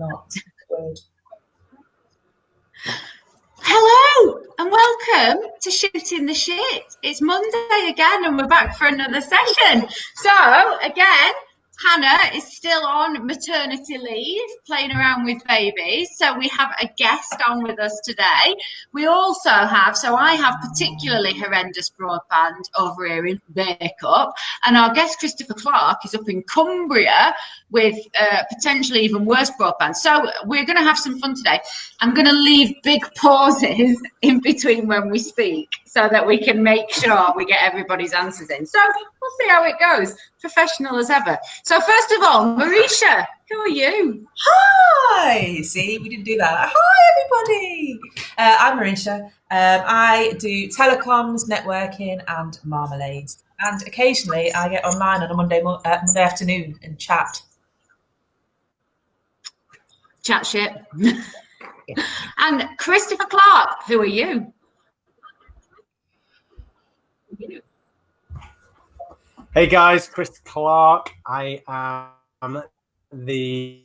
not. Weird. Hello and welcome to Shooting the Shit. It's Monday again and we're back for another session. So again, Hannah is still on maternity leave, playing around with babies. So we have a guest on with us today. We also have, so I have particularly horrendous broadband over here in Bacup, and our guest Christopher Clark is up in Cumbria with potentially even worse broadband. So we're going to have some fun today. I'm going to leave big pauses in between when we speak so that we can make sure we get everybody's answers in. So we'll see how it goes. Professional as ever. So first of all, Marisha, who are you? Hi! See, we didn't do that. Hi, everybody. I'm Marisha. I do telecoms, networking, and marmalades. And occasionally I get online on a Monday afternoon and chat. Chat shit. And Christopher Clark, who are you? Hey guys, Chris Clark. I am the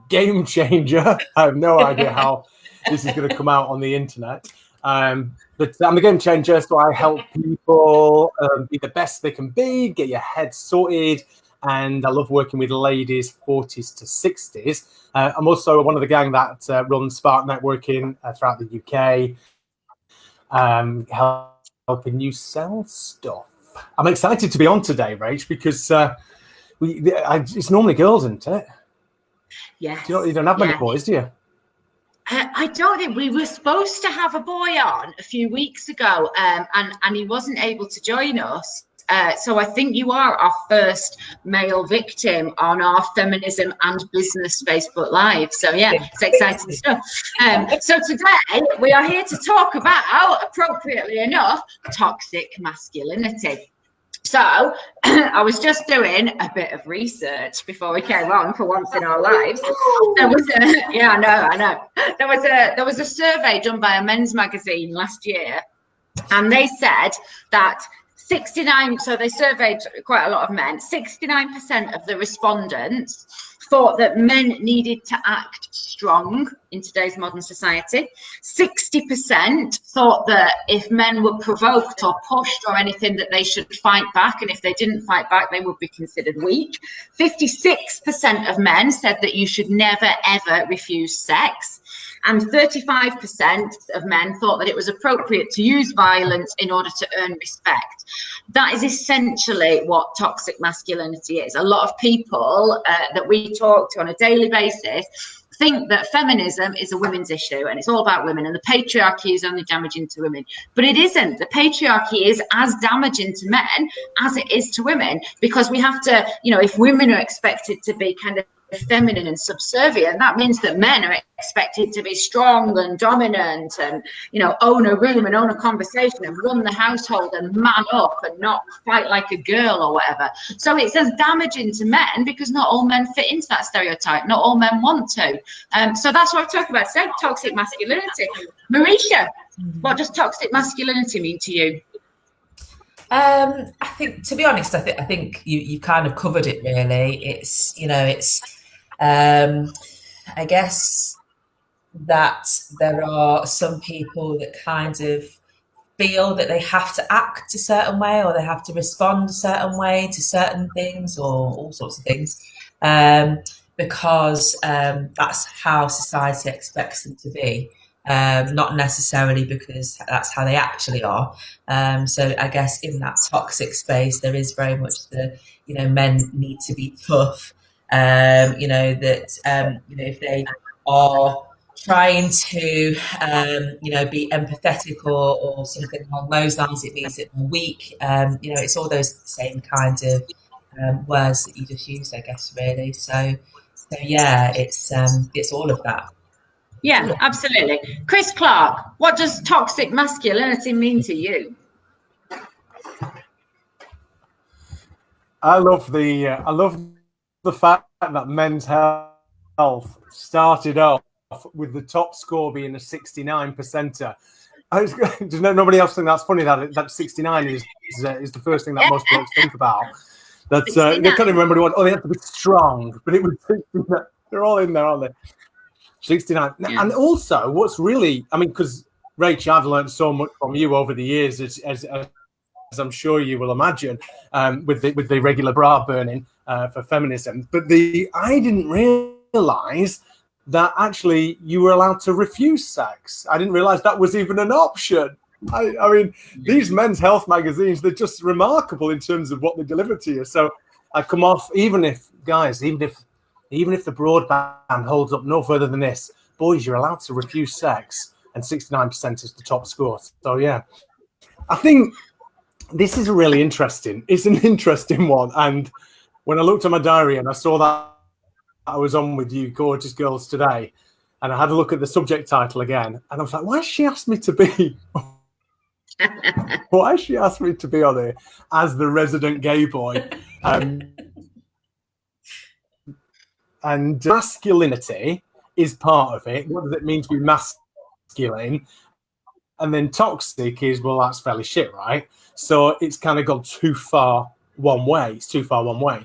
game changer. I have no idea how this is going to come out on the internet. But I'm the game changer, so I help people be the best they can be, get your head sorted, and I love working with ladies 40s to 60s. I'm also one of the gang that runs Spark Networking throughout the UK, helping you sell stuff. I'm excited to be on today, Rach, because it's normally girls, isn't it? Yeah. You don't have many boys, do you? I don't think we were supposed to have a boy on a few weeks ago, and he wasn't able to join us. So I think you are our first male victim on our Feminism and Business Facebook Live. So yeah, it's exciting stuff. So today we are here to talk about, appropriately enough, toxic masculinity. So I was just doing a bit of research before we came on for once in our lives. There was I know. There was a survey done by a men's magazine last year, and they said that 69, so they surveyed quite a lot of men, 69% of the respondents thought that men needed to act strong in today's modern society. 60% thought that if men were provoked or pushed or anything, that they should fight back, and if they didn't fight back, they would be considered weak. 56% of men said that you should never, ever refuse sex. And 35% of men thought that it was appropriate to use violence in order to earn respect. That is essentially what toxic masculinity is. A lot of people that we talk to on a daily basis think that feminism is a women's issue and it's all about women, and the patriarchy is only damaging to women. But it isn't. The patriarchy is as damaging to men as it is to women, because we have to, if women are expected to be kind of feminine and subservient, that means that men are expected to be strong and dominant and own a room and own a conversation and run the household and man up and not fight like a girl or whatever. So it's as damaging to men because not all men fit into that stereotype. Not all men want to. So that's what I'm talking about today, toxic masculinity. Marisha, what does toxic masculinity mean to you? I think, to be honest, I think you kind of covered it really. It's I guess that there are some people that kind of feel that they have to act a certain way or they have to respond a certain way to certain things or all sorts of things, because that's how society expects them to be. Not necessarily because that's how they actually are. So I guess in that toxic space, there is very much the, men need to be tough. If they are trying to, be empathetic or something along those lines, it means that they're weak. It's all those same kind of words that you just used, I guess, really. So yeah, it's all of that. Yeah, absolutely. Chris Clark, what does toxic masculinity mean to you? I love the fact that Men's Health started off with the top score being a 69%er. Does nobody else think that's funny that 69 is the first thing that most blokes think about? They can't remember what. They have to be strong, but it was 69. They're all in there, aren't they? 69. Yeah. And also, what's really, I mean, because Rach, I've learned so much from you over the years, as I'm sure you will imagine, with the regular bra burning for feminism. But I didn't realise that actually you were allowed to refuse sex. I didn't realise that was even an option. I mean, these men's health magazines, they're just remarkable in terms of what they deliver to you. So I come off, even if the broadband holds up no further than this, boys, you're allowed to refuse sex, and 69% is the top score. So yeah, I think this is really interesting. It's an interesting one. And when I looked at my diary and I saw that I was on with you gorgeous girls today, and I had a look at the subject title again, and I was like, why has she asked me to be why has she asked me to be on here as the resident gay boy? And masculinity is part of it. What does it mean to be masculine? And then toxic is, well, that's fairly shit, right? So it's kind of gone too far one way. It's too far one way.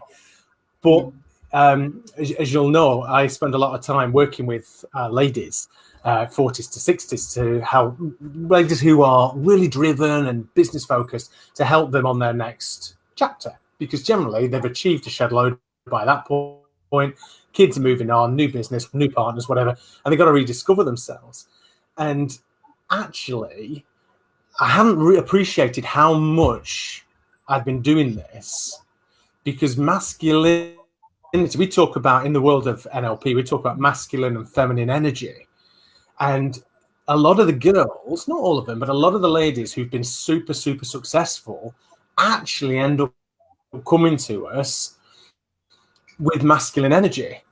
But as you'll know, I spend a lot of time working with ladies, 40s to 60s, to help ladies who are really driven and business focused, to help them on their next chapter. Because generally they've achieved a shed load by that point. Kids are moving on, new business, new partners, whatever, and they've got to rediscover themselves. And actually, I haven't appreciated how much I've been doing this, because masculinity, we talk about in the world of NLP, we talk about masculine and feminine energy. And a lot of the girls, not all of them, but a lot of the ladies who've been super, super successful actually end up coming to us with masculine energy.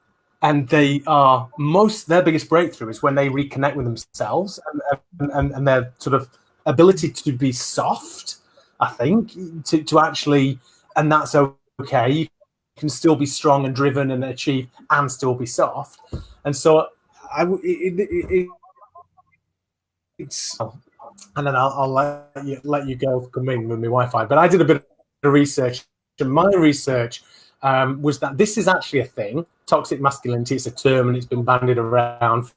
And their biggest breakthrough is when they reconnect with themselves and their sort of ability to be soft, I think, to actually, and that's okay. You can still be strong and driven and achieve and still be soft. And so it's, and then I'll let you go come in with my Wi-Fi. But I did a bit of research, and my research was that this is actually a thing. Toxic masculinity, it's a term, and it's been bandied around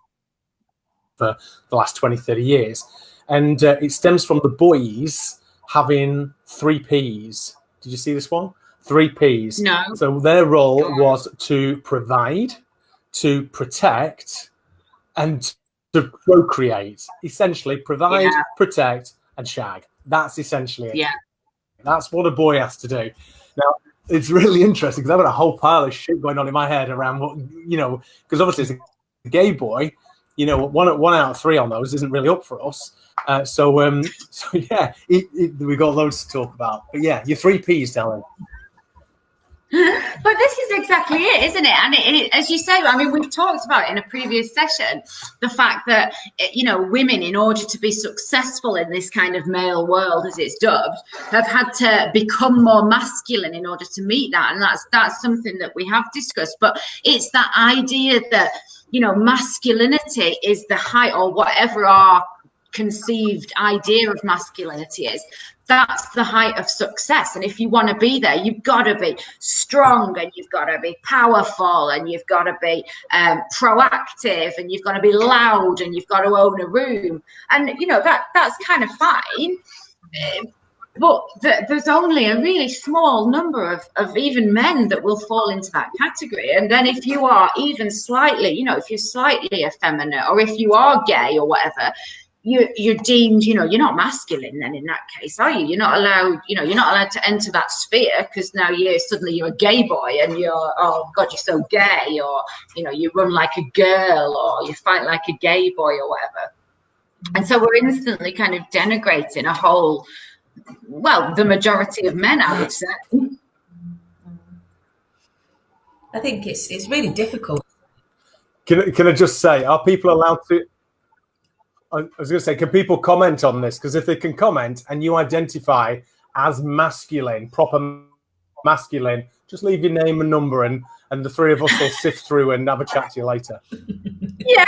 for the last 20, 30 years. And it stems from the boys having 3 Ps. Did you see this one? 3 Ps. No. So their role was to provide, to protect, and to procreate. Essentially, provide, protect, and shag. That's essentially it. Yeah. That's what a boy has to do. Now, it's really interesting because I've got a whole pile of shit going on in my head around what, because obviously as a gay boy, one out of 3 on those isn't really up for us. So yeah, we got loads to talk about. But yeah, your 3 Ps, Dylan. But this is exactly it, isn't it? And as you say, I mean, we've talked about in a previous session the fact that women, in order to be successful in this kind of male world, as it's dubbed, have had to become more masculine in order to meet that. And that's something that we have discussed. But it's that idea that masculinity is the height, or whatever our conceived idea of masculinity is. That's the height of success. And if you want to be there, you've got to be strong, and you've got to be powerful, and you've got to be proactive, and you've got to be loud, and you've got to own a room. And that's kind of fine. But there's only a really small number of even men that will fall into that category. And then if you are even slightly, if you're slightly effeminate, or if you are gay or whatever, you're deemed, you're not masculine then in that case, are you? You're not allowed to enter that sphere, because now you're a gay boy, and you're, oh God, you're so gay, or, you run like a girl, or you fight like a gay boy, or whatever. And so we're instantly kind of denigrating a whole, well, the majority of men, I would say. I think it's really difficult. Can I just say, are people allowed to? I was going to say, can people comment on this? Because if they can comment and you identify as masculine, proper masculine, just leave your name and number, and the 3 of us will sift through and have a chat to you later. Yeah.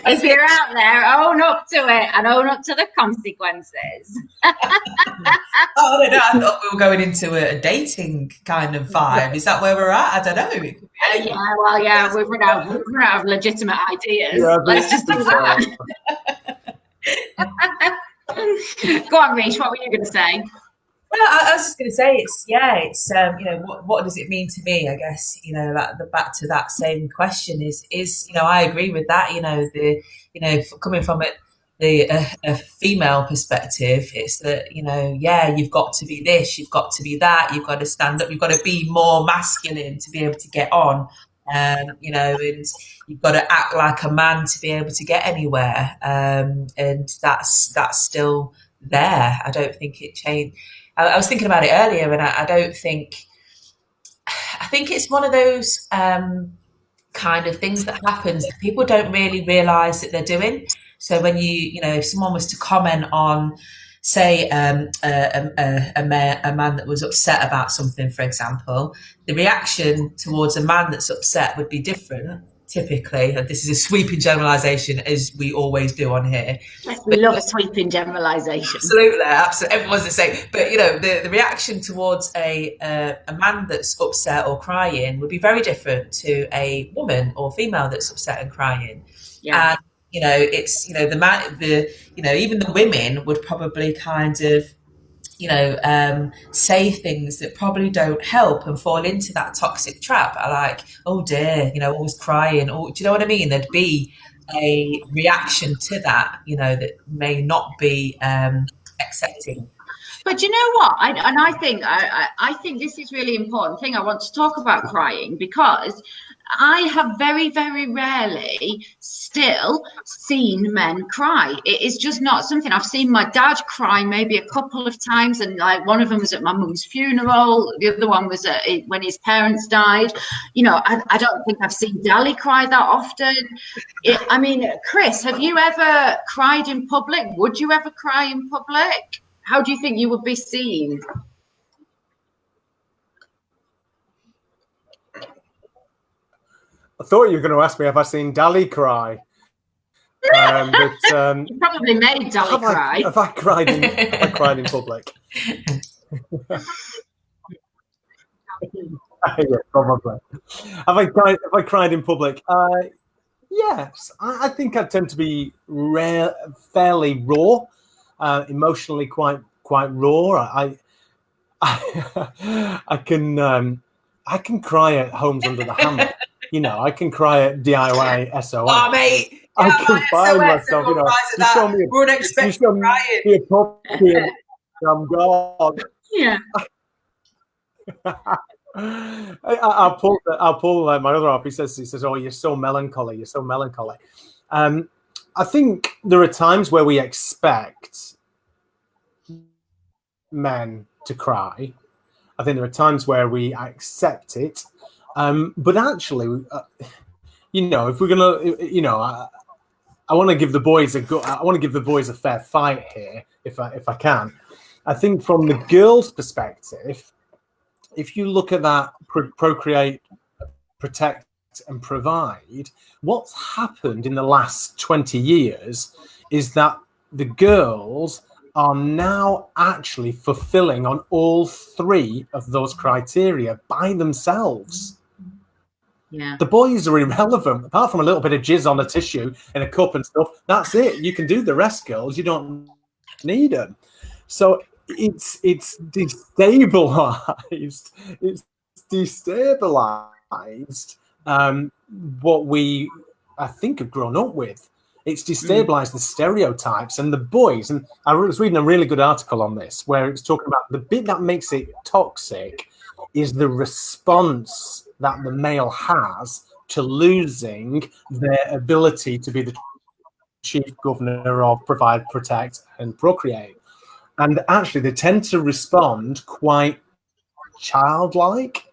If you're out there, own up to it and own up to the consequences. Oh, I don't know. I thought we were going into a dating kind of vibe. Is that where we're at? I don't know. It could be anything. Yeah, well, yeah, we've run out of legitimate ideas. Yeah, Let's just do that. Go on, Reece, what were you going to say? Well, I was just going to say it's you know, what does it mean to me? I guess, you know, like back to that same question is you know, I agree with that. You know, coming from a female perspective, it's that, you know, yeah, you've got to be this, you've got to be that, you've got to stand up, you've got to be more masculine to be able to get on. You know, and you've got to act like a man to be able to get anywhere. And that's still there. I don't think it changed. I was thinking about it earlier, and I don't think. I think it's one of those kind of things that happens that people don't really realise that they're doing. So when you know, if someone was to comment on, say, a man that was upset about something, for example, the reaction towards a man that's upset would be different. Typically, and this is a sweeping generalisation, as we always do on here. We love a sweeping generalisation. Absolutely, everyone's the same. But you know, the reaction towards a man that's upset or crying would be very different to a woman or female that's upset and crying. Yeah. And you know, it's, you know, you know, even the women would probably kind of, you know, say things that probably don't help and fall into that toxic trap. I like, oh dear, you know, always crying. Or, do you know what I mean? There'd be a reaction to that, you know, that may not be accepting. But you know what? I think this is really important thing. I want to talk about crying because I have very, very rarely still seen men cry. It is just not something. I've seen my dad cry maybe a couple of times, and like one of them was at my mum's funeral, the other one was when his parents died. You know, I don't think I've seen Dali cry that often. I mean, Chris, have you ever cried in public? Would you ever cry in public? How do you think you would be seen? I thought you were going to ask me have I seen Dali cry. But you probably made Dali cry. Have I cried in public? Yeah, probably. Have I cried in public? Yes. I think I tend to be fairly raw, emotionally quite raw. I can cry at Homes Under the Hammer. You know, I can cry at DIY SOS. Oh, mate. I can find myself, you know. You show me the appropriate, I'm gone. Yeah. I'll pull my other up. He says, "Oh, you're so melancholy. You're so melancholy." I think there are times where we expect men to cry. I think there are times where we accept it. But actually, you know, if we're gonna, you know, I want to give the boys a fair fight here, if I can. I think from the girls' perspective, if you look at that procreate, protect, and provide, what's happened in the last 20 years is that the girls are now actually fulfilling on all three of those criteria by themselves. Yeah. The boys are irrelevant, apart from a little bit of jizz on a tissue in a cup and stuff. That's it. You can do the rest, girls. You don't need them. So it's destabilized. It's destabilized what we, I think, have grown up with. It's destabilized the stereotypes and the boys. And I was reading a really good article on this where it's talking about the bit that makes it toxic is the response that the male has to losing their ability to be the chief governor of provide, protect, and procreate. And actually, they tend to respond quite childlike.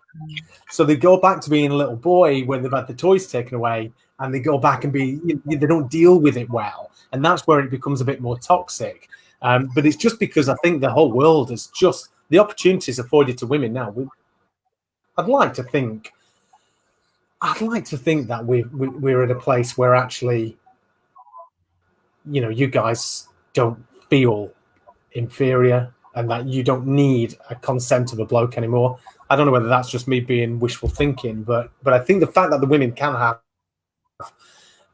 So they go back to being a little boy when they've had the toys taken away, and they go back and they don't deal with it well. And that's where it becomes a bit more toxic. But it's just because I think the whole world is just the opportunities afforded to women now. I'd like to think that we're at a place where actually you guys don't feel inferior and that you don't need a consent of a bloke anymore. I don't know whether that's just me being wishful thinking, but I think the fact that the women can have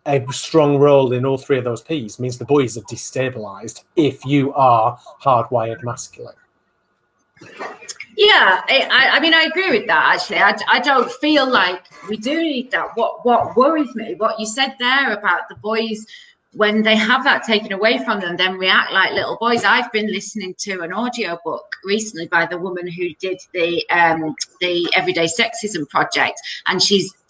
a strong role in all three of those P's means the boys are destabilized if you are hardwired masculine. Yeah, I mean, I agree with that, actually. I don't feel like we do need that. What worries me, what you said there about the boys, when they have that taken away from them, then react like little boys. I've been listening to an audiobook recently by the woman who did the Everyday Sexism Project, and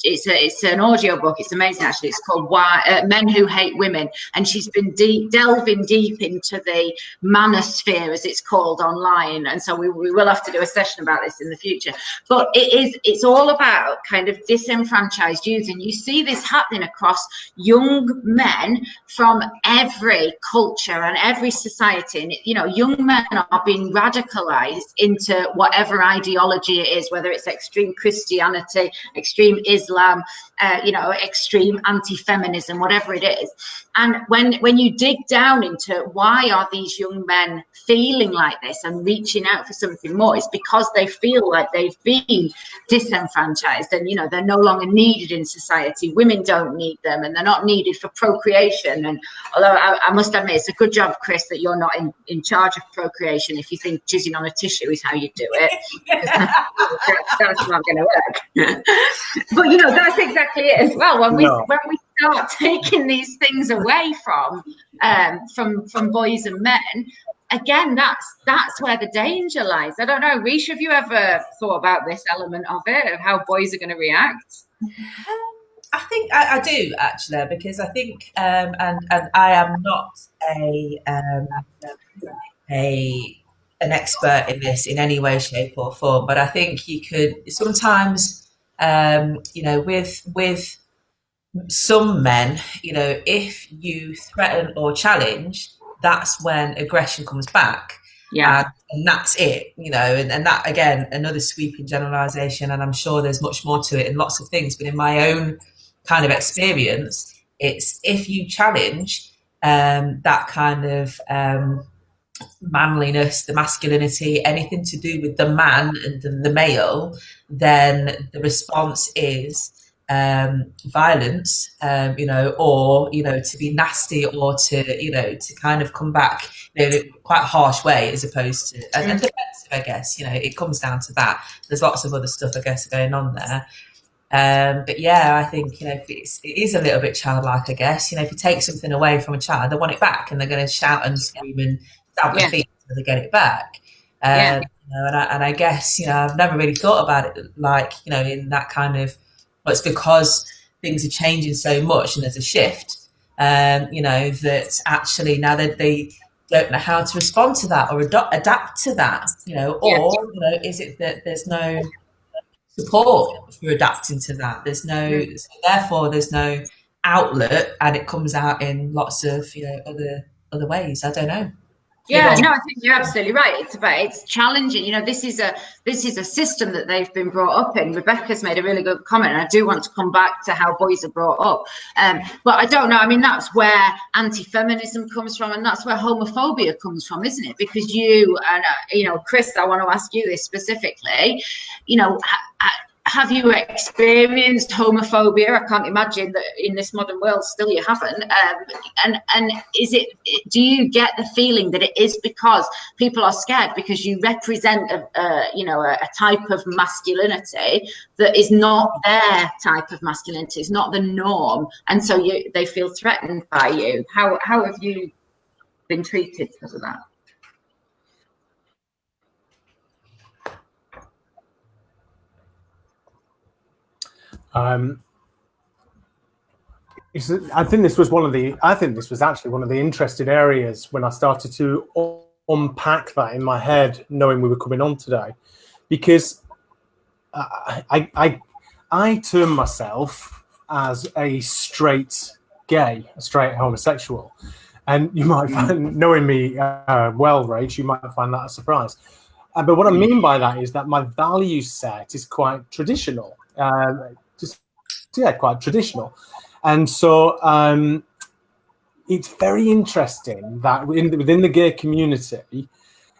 it's an audiobook. It's amazing, actually. It's called Why Men Who Hate Women, and she's been delving deep into the manosphere, as it's called, online. And so we will have to do a session about this in the future. But it's all about kind of disenfranchised youth, and you see this happening across young men from every culture and every society. And young men are being radicalized into whatever ideology it is, whether it's extreme Christianity, extreme Islam, extreme anti-feminism, whatever it is. And when you dig down into why are these young men feeling like this and reaching out for something more, it's because they feel like they've been disenfranchised, and they're no longer needed in society. Women don't need them, and they're not needed for procreation. And although I must admit, it's a good job, Chris, that you're not in charge of procreation if you think jizzing on a tissue is how you do it. That's not going to work. But that's exactly it as well. When we start taking these things away from boys and men, again, that's where the danger lies. I don't know, Rish, have you ever thought about this element of it, of how boys are going to react? I think I do, actually, because I think, and I am not an expert in this in any way, shape, or form, but I think you could sometimes, with some men, if you threaten or challenge, that's when aggression comes back. Yeah. And that's it, and that, again, another sweeping generalization, and I'm sure there's much more to it in lots of things, but in my own kind of experience, it's if you challenge that kind of manliness, the masculinity, anything to do with the man and the male, then the response is violence, or to be nasty, or to kind of come back in a quite harsh way, as opposed to and defensive, I guess. It comes down to that. There's lots of other stuff, I guess, going on there. But yeah, I think it is a little bit childlike, I guess. If you take something away from a child, they want it back, and they're going to shout and scream and stamp their feet until they get it back. And I guess I've never really thought about it like in that kind of. Well, it's because things are changing so much, and there's a shift. That actually now that they don't know how to respond to that or adapt to that. Is it that there's no support for adapting to that? Therefore there's no outlet, and it comes out in lots of other ways. I don't know. Yeah, no, I think you're absolutely right. It's challenging. This is a system that they've been brought up in. Rebecca's made a really good comment, and I do want to come back to how boys are brought up. But I don't know. I mean, that's where anti-feminism comes from, and that's where homophobia comes from, isn't it? Because you and Chris, I want to ask you this specifically. Have you experienced homophobia? I can't imagine that in this modern world still you haven't. And do you get the feeling that it is because people are scared because you represent a type of masculinity that is not their type of masculinity, it's not the norm, and so they feel threatened by you? How have you been treated because of that? I think this was actually one of the interesting areas when I started to unpack that in my head, knowing we were coming on today, because I term myself as a straight gay, a straight homosexual, and you might find, knowing me well, Rach, you might find that a surprise. But what I mean by that is that my value set is quite traditional. Quite traditional. And so, it's very interesting that within the gay community,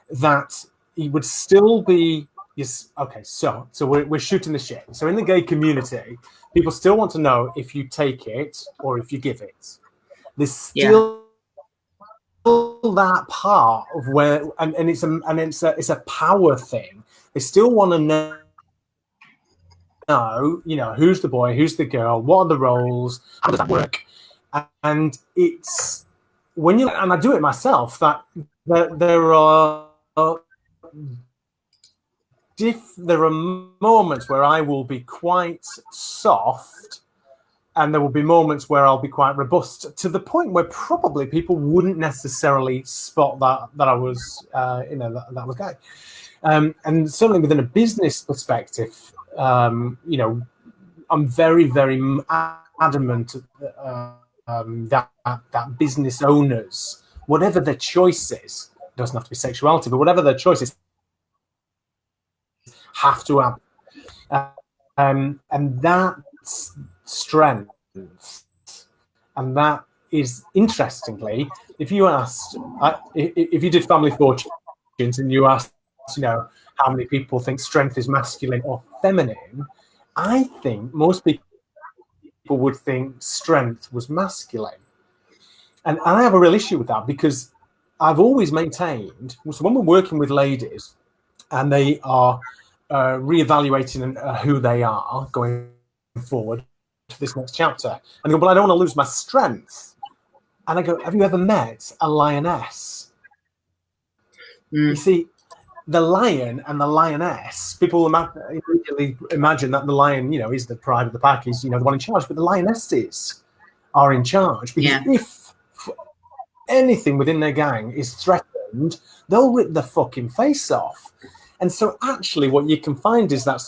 that it would still be, yes, okay, so we're shooting the shit. So in the gay community, people still want to know if you take it or if you give it. There's still that part of where, and it's a power thing. They still want to know, you know, who's the boy, who's the girl, what are the roles, how does that work? And it's when you, and I do it myself, that there are moments where I will be quite soft, and there will be moments where I'll be quite robust, to the point where probably people wouldn't necessarily spot that I was, that was gay. And certainly within a business perspective, I'm very, very adamant that business owners, whatever their choices, doesn't have to be sexuality, but whatever their choices, have to have, and that's strength. And that is, interestingly, if you did family fortunes and you asked, how many people think strength is masculine or feminine, I think most people would think strength was masculine. And I have a real issue with that, because I've always maintained, so when we're working with ladies and they are reevaluating who they are going forward to this next chapter, and they go, well, I don't want to lose my strength. And I go, have you ever met a lioness? You see, the lion and the lioness, people immediately imagine that the lion, is the pride of the pack, is, the one in charge, but the lionesses are in charge, because if anything within their gang is threatened, they'll rip the fucking face off. And so actually what you can find is that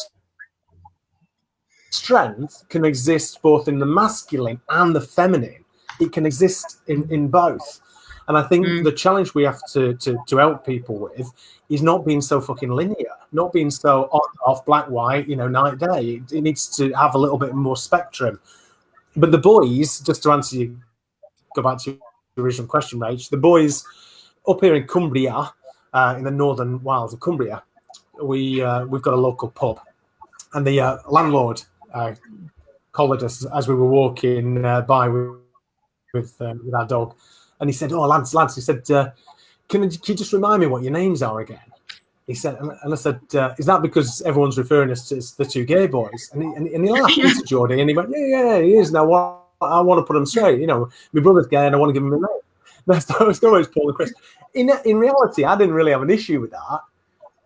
strength can exist both in the masculine and the feminine. It can exist in both. And I think the challenge we have to help people with is not being so fucking linear, not being so off, black, white, night, day. It needs to have a little bit more spectrum. But the boys, just to answer you, go back to your original question, Rach, the boys up here in Cumbria, in the northern wilds of Cumbria, we've got a local pub, and the landlord collared us as we were walking by with our dog, and he said, "Oh, lads," he said, "Can you just remind me what your names are again?" He said, and I said, "Is that because everyone's referring us to the two gay boys?" And he laughed, Mr. Geordie, and he went, "Yeah, he is. Now I want to put him straight. My brother's gay, and I want to give him a name." That's always Paul and Chris. In reality, I didn't really have an issue with that,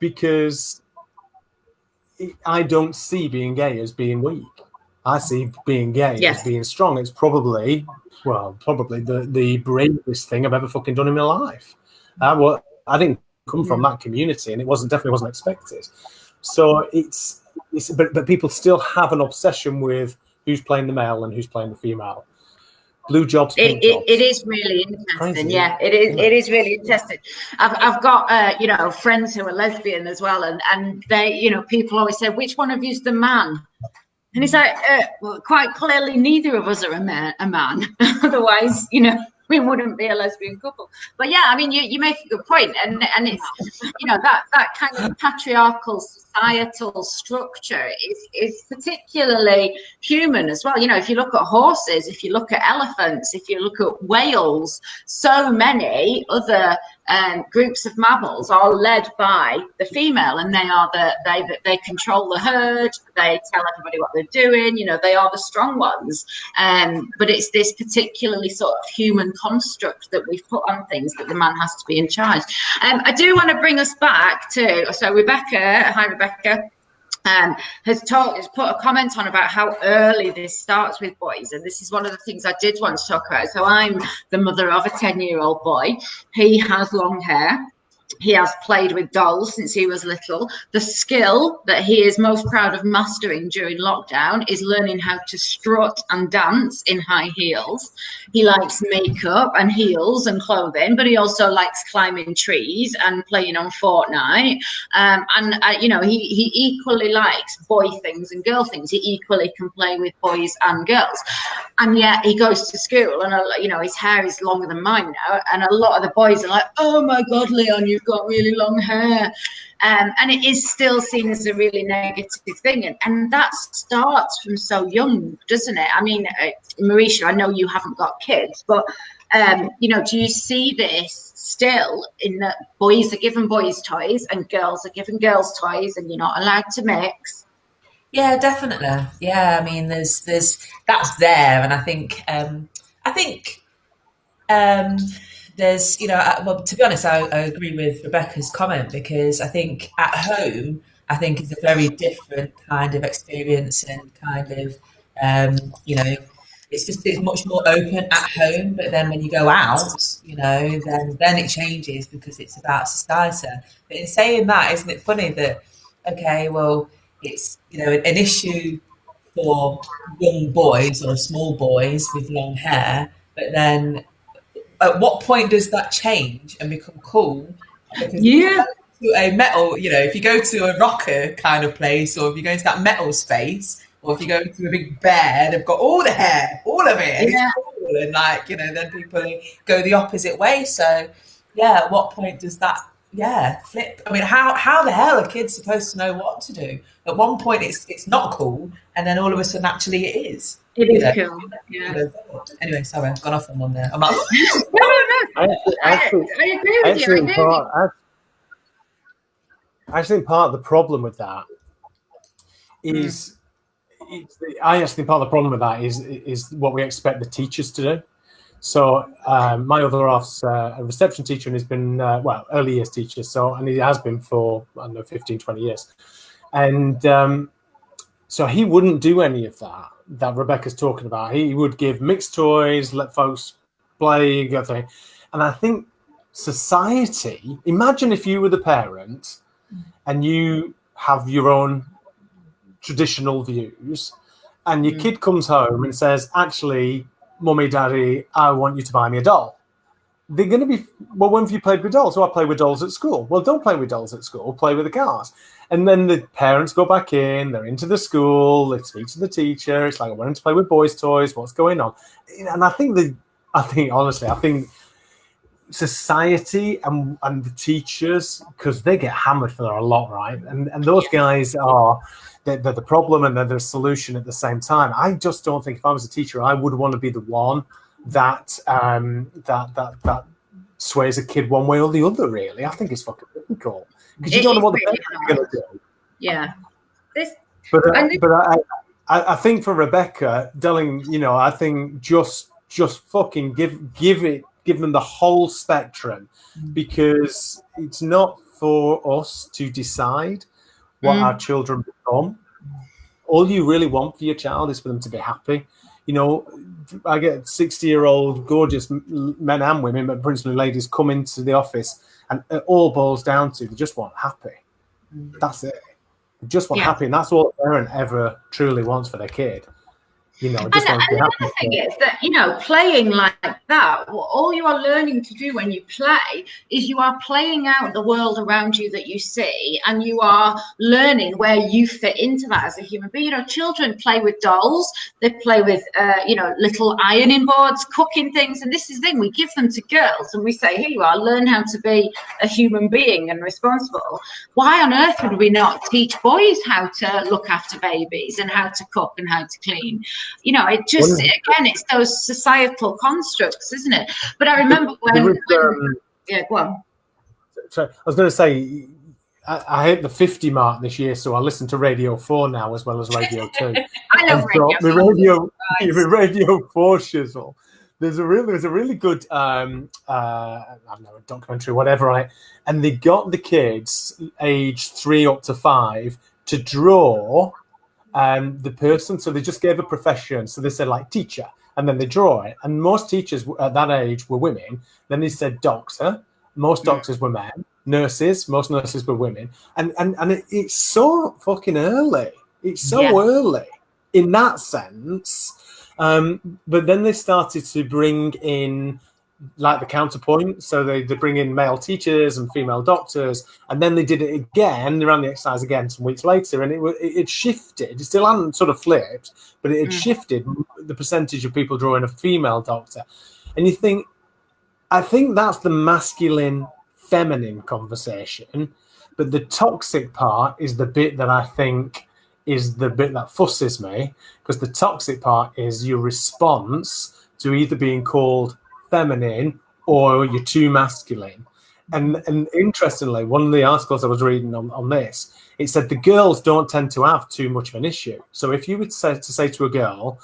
because I don't see being gay as being weak. I see being gay as being strong. It's probably the bravest thing I've ever fucking done in my life. I didn't come from that community, and it definitely wasn't expected. So but people still have an obsession with who's playing the male and who's playing the female. Blue jobs, pink jobs. It is really interesting. Crazy. Yeah, it is. It is really interesting. I've got friends who are lesbian as well, and they, people always say, which one of you's the man? And it's like, well, quite clearly, neither of us are a man. Otherwise, we wouldn't be a lesbian couple. But yeah, I mean, you make a good point, and it's that kind of patriarchal societal structure is particularly human as well. If you look at horses, if you look at elephants, if you look at whales, so many other groups of mammals are led by the female, and they control the herd, they tell everybody what they're doing, they are the strong ones, but it's this particularly sort of human construct that we've put on things, that the man has to be in charge. I do want to bring us back to, so Rebecca, hi Rebecca, has put a comment on about how early this starts with boys, and this is one of the things I did want to talk about. So I'm the mother of a 10-year-old boy. He has long hair. He has played with dolls since he was little. The skill that he is most proud of mastering during lockdown is learning how to strut and dance in high heels. He likes makeup and heels and clothing, but he also likes climbing trees and playing on Fortnite. He equally likes boy things and girl things. He equally can play with boys and girls. And yet he goes to school and, his hair is longer than mine now. And a lot of the boys are like, oh my God, Leon, you've got really long hair. And it is still seen as a really negative thing. And that starts from so young, doesn't it? I mean, Marisha, I know you haven't got kids, but, do you see this still in that boys are given boys' toys and girls are given girls' toys and you're not allowed to mix? Yeah, definitely. Yeah, I mean, there's that's there, and I think there's, well, to be honest, I agree with Rebecca's comment, because I think at home, I think is a very different kind of experience, and kind of, it's much more open at home. But then when you go out, then it changes, because it's about society. But in saying that, isn't it funny that, okay, well, it's, an issue for young boys or small boys with long hair, but then at what point does that change and become cool? Because Yeah. to a metal, if you go to a rocker kind of place, or if you go into that metal space, or if you go to a big bear, they've got all the hair, all of it, and Yeah. it's cool, and then people go the opposite way. So yeah, at what point does that flip? I mean, how the hell are kids supposed to know what to do? At one point it's not cool, and then all of a sudden actually it is. It is cool. Yeah. Anyway, sorry, I've gone off on one there. I'm like, no. I agree with you. I think part of the problem with that is, I actually think part of the problem with that is what we expect the teachers to do. So my other half's a reception teacher, and he's been, early years teacher. And he has been for, 15, 20 years. And so he wouldn't do any of that Rebecca's talking about. He would give mixed toys, let folks play, go through. And I think society, imagine if you were the parent and you have your own traditional views, and your kid comes home and says, actually, Mummy, Daddy, I want you to buy me a doll. They're going to be, well, when have you played with dolls? Oh, I play with dolls at school. Well, don't play with dolls at school. Play with the cars. And then the parents go back in. They're into the school. They speak to the teacher. It's like, I want him to play with boys' toys. What's going on? And I think society and the teachers, because they get hammered for that a lot, right? And those guys are... They're the problem and they're the solution at the same time. I just don't think, if I was a teacher, I would want to be the one that sways a kid one way or the other. Really, I think it's fucking difficult, because you don't know what the parents are going to do. Yeah. I think for Rebecca, darling, I think just fucking give them the whole spectrum, because it's not for us to decide what our children become. All you really want for your child is for them to be happy. I get 60-year-old gorgeous men and women, but principally ladies, come into the office, and it all boils down to they just want happy. That's it. They just want happy, and that's all a parent ever truly wants for their kid. Just and another thing is that, playing like that, all you are learning to do when you play is you are playing out the world around you that you see, and you are learning where you fit into that as a human being. Children play with dolls, they play with little ironing boards, cooking things, and this is the thing, we give them to girls and we say, here you are, learn how to be a human being and responsible. Why on earth would we not teach boys how to look after babies and how to cook and how to clean? It just, again, it's those societal constructs, isn't it? But I remember when go on. So I was going to say, I hit the 50 mark this year, so I listen to Radio 4 now as well as Radio 2. I love Radio 4. Radio 4 shizzle. There's a really good I don't know, a documentary, whatever on it, and they got the kids aged 3 up to 5 to draw the person. So they just gave a profession. So they said like teacher, and then they draw it. And most teachers at that age were women. Then they said doctor. Most doctors were men. nurses. Most nurses were women, and it's so fucking early. It's so early in that sense. But then they started to bring in like the counterpoint. So they bring in male teachers and female doctors, and then they did it again. They ran the exercise again some weeks later, and it shifted. It still hadn't sort of flipped, but it had shifted the percentage of people drawing a female doctor. And you think, I think that's the masculine feminine conversation, but the toxic part is the bit that I think is the bit that fusses me, because the toxic part is your response to either being called feminine or you're too masculine. And interestingly, one of the articles I was reading on this, it said the girls don't tend to have too much of an issue. So if you would say to a girl,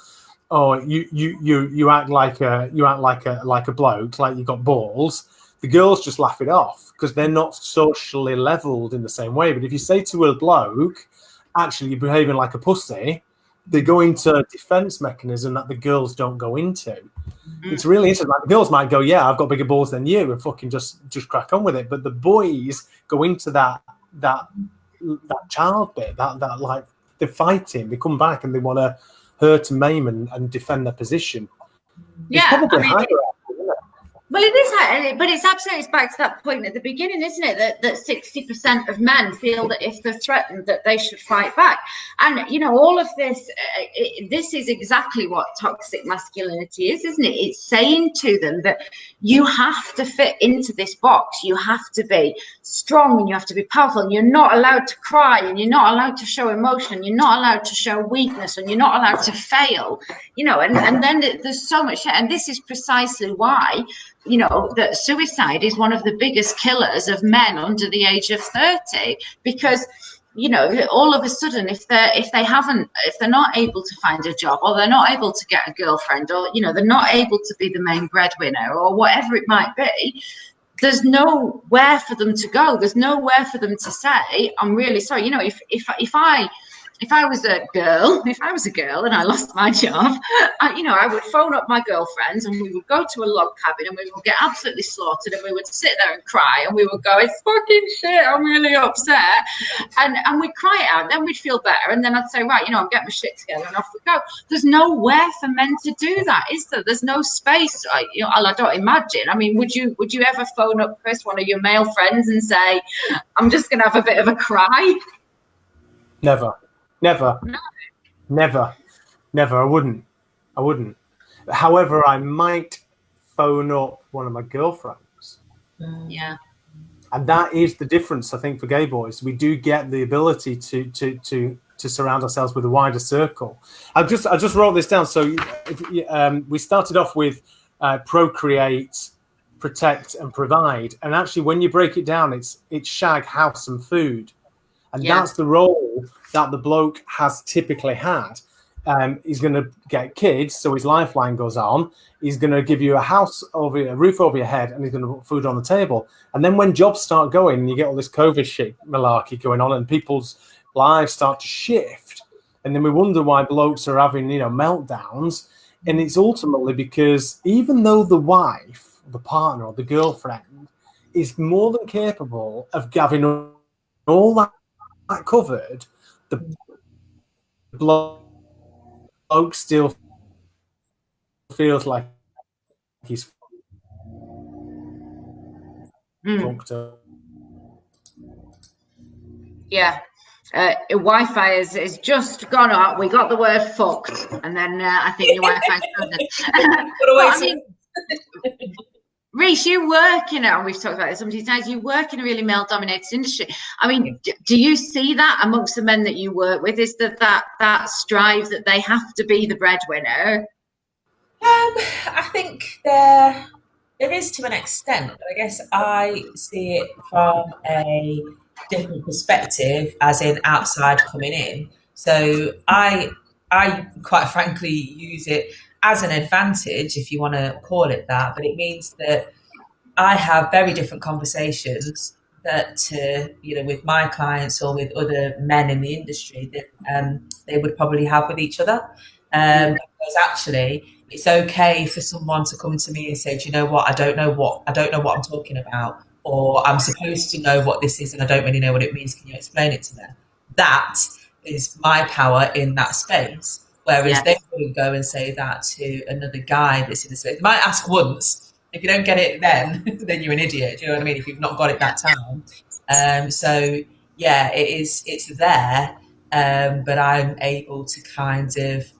oh, you act like a bloke, like you got balls, the girls just laugh it off because they're not socially leveled in the same way. But if you say to a bloke, actually you're behaving like a pussy, they go into a defense mechanism that the girls don't go into. It's really interesting. Like, the girls might go, yeah, I've got bigger balls than you, and fucking just crack on with it. But the boys go into that child bit, that like they're fighting, they come back and they want to hurt and maim and defend their position. Yeah, it's probably higher. Well, it is, but it's absolutely, it's back to that point at the beginning, isn't it? That 60% of men feel that if they're threatened, that they should fight back. And, you know, all of this, this is exactly what toxic masculinity is, isn't it? It's saying to them that you have to fit into this box. You have to be strong and you have to be powerful, and you're not allowed to cry, and you're not allowed to show emotion. You're not allowed to show weakness, and you're not allowed to fail, you know, and then there's so much. And this is precisely why, you know, that suicide is one of the biggest killers of men under the age of 30, because, you know, all of a sudden, if they're not able to find a job, or they're not able to get a girlfriend, or, you know, they're not able to be the main breadwinner, or whatever it might be, there's nowhere for them to go. There's nowhere for them to say, I'm really sorry. You know, if I was a girl and I lost my job, I would phone up my girlfriends and we would go to a log cabin and we would get absolutely slaughtered, and we would sit there and cry, and we would go, it's fucking shit, I'm really upset. And we'd cry it out, and then we'd feel better. And then I'd say, right, I'm getting my shit together, and off we go. There's nowhere for men to do that, is there? There's no space. I don't imagine. I mean, would you ever phone up Chris, one of your male friends, and say, I'm just going to have a bit of a cry? Never. No. Never. I wouldn't. However, I might phone up one of my girlfriends. Yeah. And that is the difference, I think, for gay boys. We do get the ability to surround ourselves with a wider circle. I just wrote this down. So we started off with procreate, protect, and provide. And actually, when you break it down, it's shag, house, and food. And that's the role that the bloke has typically had. He's going to get kids, so his lifeline goes on. He's going to give you a roof over your head, and he's going to put food on the table. And then when jobs start going, and you get all this COVID shit malarkey going on, and people's lives start to shift, and then we wonder why blokes are having, meltdowns. And it's ultimately because even though the wife, the partner, or the girlfriend is more than capable of having all that covered, the bloke still feels like he's fucked up. Yeah. Wi-Fi is just gone up. We got the word fucked, and then I think your Wi-Fi's frozen. Reece, you work, and we've talked about this so many times, you work in a really male-dominated industry. I mean, do you see that amongst the men that you work with? Is that strive that they have to be the breadwinner? I think there is to an extent, but I guess I see it from a different perspective, as in outside coming in. So I quite frankly use it as an advantage, if you want to call it that, but it means that I have very different conversations that with my clients or with other men in the industry that they would probably have with each other. Because actually it's okay for someone to come to me and say, do you know what, I don't know what I'm talking about, or I'm supposed to know what this is and I don't really know what it means. Can you explain it to me? That is my power in that space. Whereas they wouldn't go and say that to another guy that's in the space. They might ask once. If you don't get it then, then you're an idiot. Do you know what I mean? If you've not got it that time. So yeah, it's there. But I'm able to kind of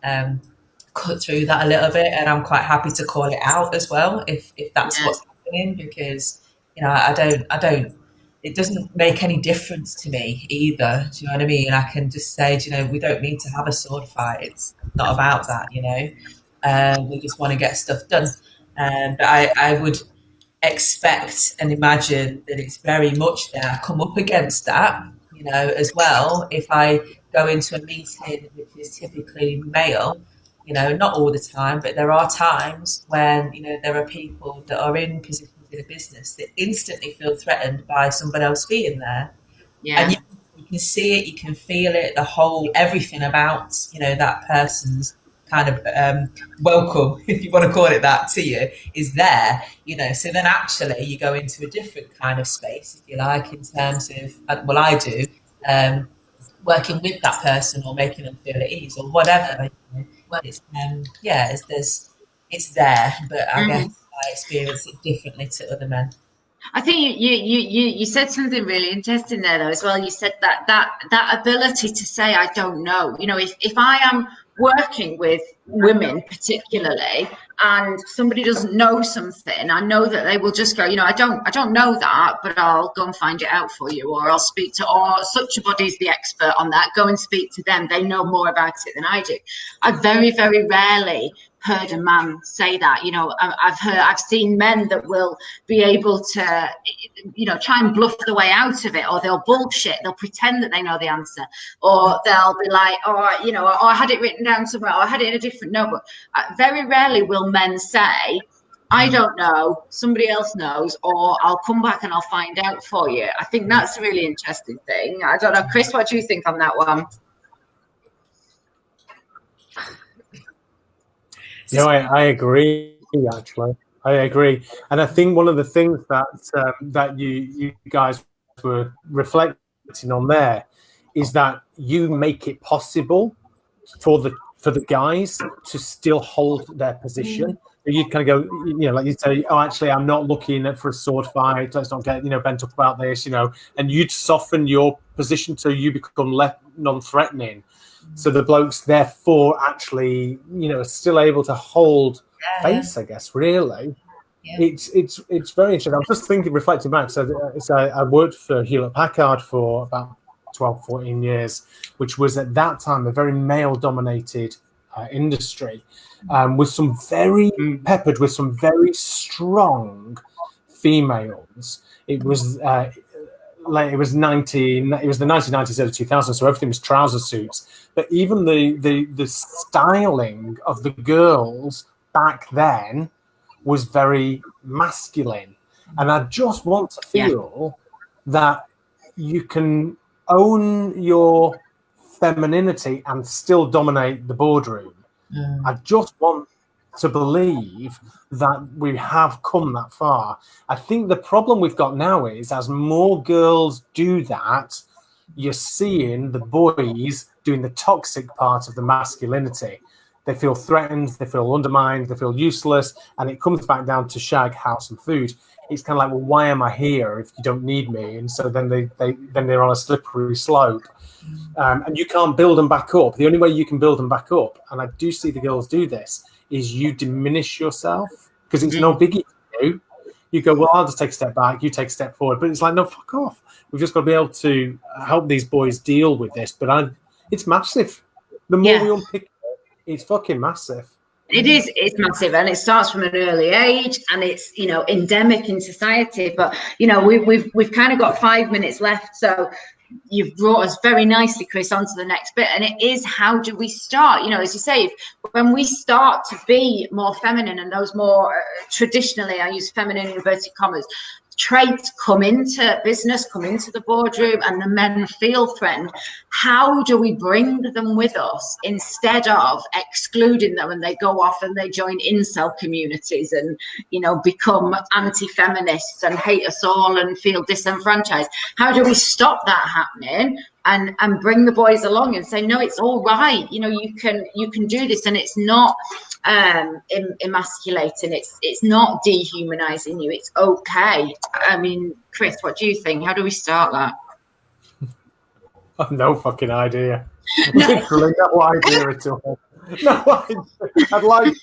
cut through that a little bit, and I'm quite happy to call it out as well if that's what's happening, because I don't it doesn't make any difference to me either. Do you know what I mean? I can just say, we don't need to have a sword fight. It's not about that, we just want to get stuff done. But I would expect and imagine that it's very much there. I come up against that, as well. If I go into a meeting which is typically male, not all the time, but there are times when, there are people that are in positions in a business that instantly feel threatened by somebody else being there. Yeah. And you can see it, you can feel it, everything about, that person's kind of welcome, if you want to call it that, to you is there, so then actually you go into a different kind of space, if you like, in terms of, well, I do, working with that person or making them feel at ease or whatever. It's it's there, but I guess I experience it differently to other men. I think you said something really interesting there though as well. You said that ability to say I don't know. If I am working with women particularly and somebody doesn't know something, I know that they will just go, I don't know that, but I'll go and find it out for you, or I'll speak to, or such a body's the expert on that, go and speak to them, they know more about it than I do. I very, very rarely heard a man say that. I've seen men that will be able to, try and bluff the way out of it, or they'll bullshit, they'll pretend that they know the answer, or they'll be like, I had it written down somewhere, or I had it in a different notebook. Very rarely will men say, I don't know, somebody else knows, or I'll come back and I'll find out for you. I think that's a really interesting thing. I don't know, Chris, what do you think on that one? No, I agree, actually. I agree. And I think one of the things that you guys were reflecting on there is that you make it possible for the guys to still hold their position. You kind of go, like you say, oh, actually, I'm not looking for a sword fight. Let's not get, bent up about this, and you'd soften your position so you become less non-threatening. So the blokes, therefore, actually, are still able to hold face, I guess, really. Yeah. It's very interesting. I was just reflecting back. So I worked for Hewlett-Packard for about 12, 14 years, which was at that time a very male-dominated industry, with some very peppered with some very strong females. It was it was the 1990s, early 2000s, so everything was trouser suits. But even the styling of the girls back then was very masculine, and I just want to feel that you can own your femininity and still dominate the boardroom. I just want to believe that we have come that far. I think the problem we've got now is, as more girls do that, you're seeing the boys doing the toxic part of the masculinity. They feel threatened, they feel undermined, they feel useless, and it comes back down to shag, house, and food. It's kind of like, well, why am I here if you don't need me? And so then they're on a slippery slope, and you can't build them back up. The only way you can build them back up, and I do see the girls do this, is you diminish yourself, because it's no biggie to you. You go, well, I'll just take a step back, you take a step forward. But it's like, no, fuck off. We've just got to be able to help these boys deal with this. But it's massive. The more we unpick it, it's fucking massive. It's massive, and it starts from an early age, and it's endemic in society. But we've kind of got 5 minutes left, so you've brought us very nicely, Chris, onto the next bit, and it is, how do we start? As you say, when we start to be more feminine, and those more traditionally, I use feminine in inverted commas, traits come into business, come into the boardroom, and the men feel threatened, how do we bring them with us instead of excluding them and they go off and they join incel communities and, you know, become anti-feminists and hate us all and feel disenfranchised? How do we stop that happening and bring the boys along and say, no, it's all right, you know, you can do this, and it's not emasculating, it's not dehumanizing you, it's okay. I mean, Chris, what do you think? How do we start that? I've no fucking idea. Literally no idea at all. No idea. I'd like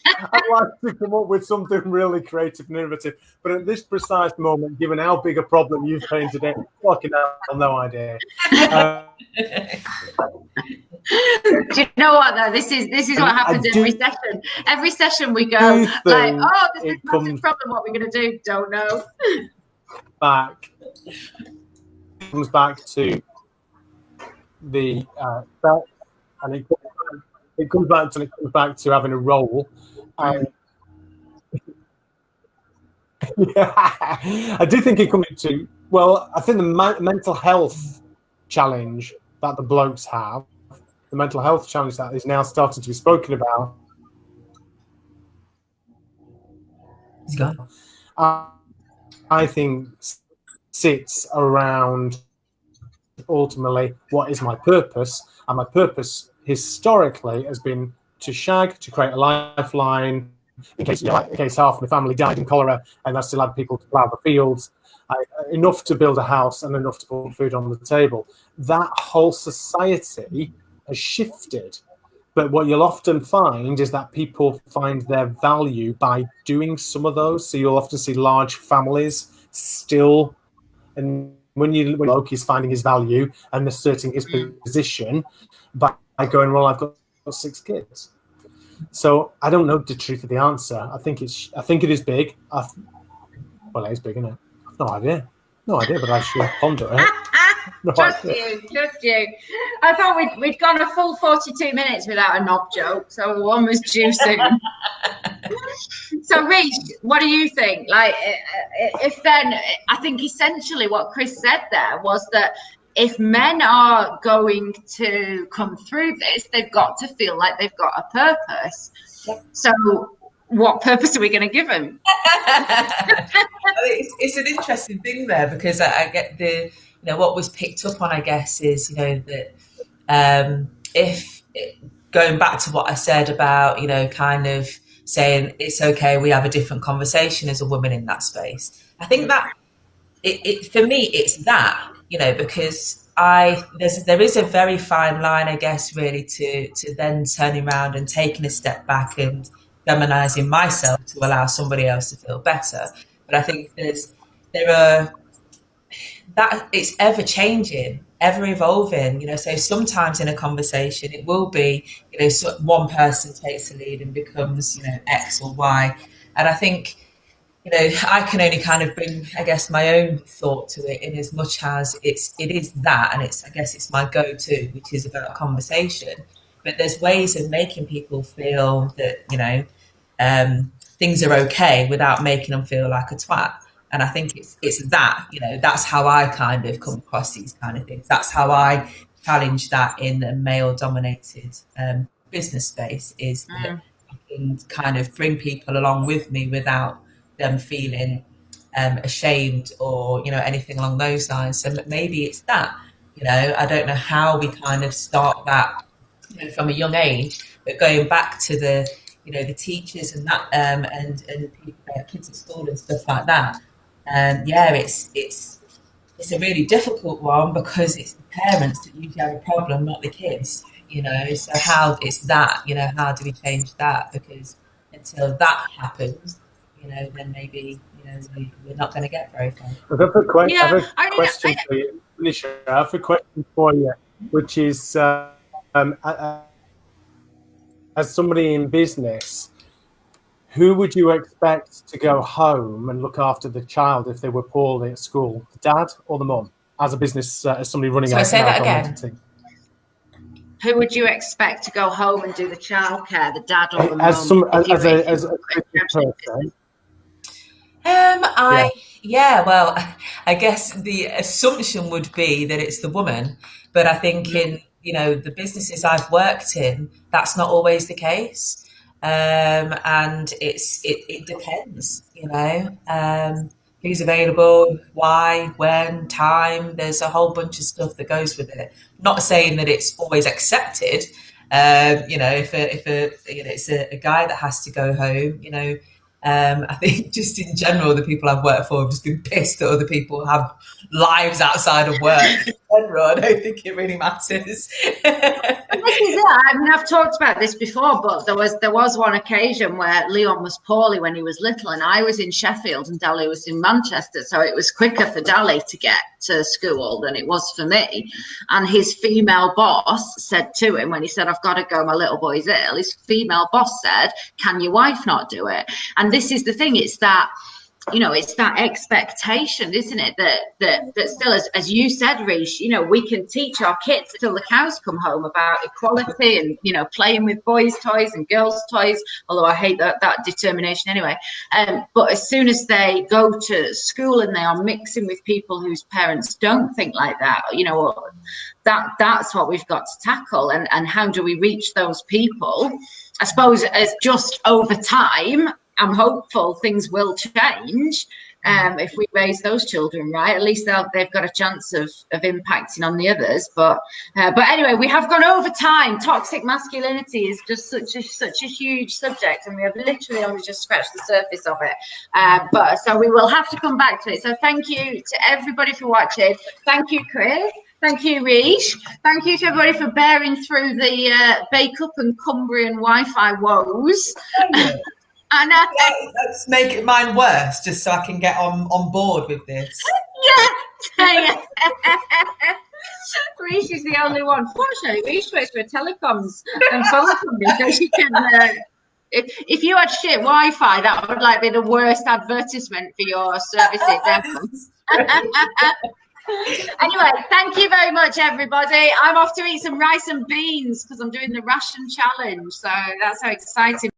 to come up with something really creative and innovative, but at this precise moment, given how big a problem you've painted it, fucking hell, no idea. Do you know what though? This is what happens every session. Every session we go like, oh, this is a massive problem. What we're going to do? Don't know. Comes back to the and it comes back to having a role. Yeah, I do think it comes to, well, I think the mental health challenge that the blokes have, the mental health challenge that is now starting to be spoken about. He's gone. I think sits around ultimately what is my purpose, and my purpose historically has been to shag, to create a lifeline in case half of my family died in cholera and I still had people to plough the fields, enough to build a house and enough to put food on the table. That whole society has shifted, but what you'll often find is that people find their value by doing some of those. So you'll often see large families still, and when Loki's finding his value and asserting his position by going, well, I've got 6 kids. So I don't know the truth of the answer. I think it is big. Well, it is big, isn't it? I've no idea, but I should ponder it. Trust you. I thought we'd gone a full 42 minutes without a knob joke, so one was due soon. So, Reece, what do you think? Like, if then, I think essentially what Chris said there was that if men are going to come through this, they've got to feel like they've got a purpose. So, what purpose are we going to give them? It's an interesting thing there, because I get what was picked up on, I guess, is, that if going back to what I said about, kind of saying it's okay, we have a different conversation as a woman in that space. I think that it for me, it's that, because there is a very fine line, I guess, really to then turning around and taking a step back and feminizing myself to allow somebody else to feel better. But I think that it's ever changing, ever evolving, so sometimes in a conversation it will be, so one person takes the lead and becomes, X or Y. And I think, I can only kind of bring, I guess, my own thought to it, in as much as it is that, and I guess it's my go-to, which is about conversation. But there's ways of making people feel that, things are okay without making them feel like a twat. And I think it's that, that's how I kind of come across these kind of things. That's how I challenge that in the male-dominated business space, is that I can kind of bring people along with me without them feeling ashamed or, anything along those lines. So maybe it's that, I don't know how we kind of start that from a young age, but going back to the teachers and that and people, kids at school and stuff like that. It's a really difficult one, because it's the parents that usually have a problem, not the kids, so how it's that, how do we change that? Because until that happens, then maybe, we're not going to get very far. I have a question for you, Nisha. I have a question for you, which is, as somebody in business, who would you expect to go home and look after the child if they were poorly at school? The dad or the mum? As a business, as somebody running a say that again. Entity. Who would you expect to go home and do the childcare, the dad or the mum? As a Christian person. Well, I guess the assumption would be that it's the woman, but I think in, the businesses I've worked in, that's not always the case. And it depends, who's available, why, when, time. There's a whole bunch of stuff that goes with it. Not saying that it's always accepted. If it's a guy that has to go home, I think just in general, the people I've worked for have just been pissed that other people have lives outside of work. In general, I don't think it really matters. This is it. I mean, I've talked about this before, but there was one occasion where Leon was poorly when he was little, and I was in Sheffield and Dali was in Manchester, so it was quicker for Dali to get to school than it was for me. And his female boss said to him, when he said, "I've got to go, my little boy's ill," his female boss said, "Can your wife not do it?" And this is the thing, it's that, it's that expectation, isn't it? That still, as you said, Rish, we can teach our kids till the cows come home about equality and, playing with boys' toys and girls' toys, although I hate that determination anyway. But as soon as they go to school and they are mixing with people whose parents don't think like that, that's what we've got to tackle. And how do we reach those people? I suppose as just over time, I'm hopeful things will change if we raise those children right. At least they've got a chance of impacting on the others. But anyway, we have gone over time. Toxic masculinity is just such a huge subject, and we have literally only just scratched the surface of it. But so we will have to come back to it. So thank you to everybody for watching. Thank you, Chris. Thank you, Rish. Thank you to everybody for bearing through the Bake-Up and Cumbrian Wi-Fi woes. And let's make mine worse, just so I can get on board with this. Yeah. Rish is the only one. Fortunately, Rish works for telecoms and phone company, so she can. If you had shit Wi-Fi, that would be the worst advertisement for your services ever. Anyway, thank you very much, everybody. I'm off to eat some rice and beans because I'm doing the ration challenge, so that's how exciting.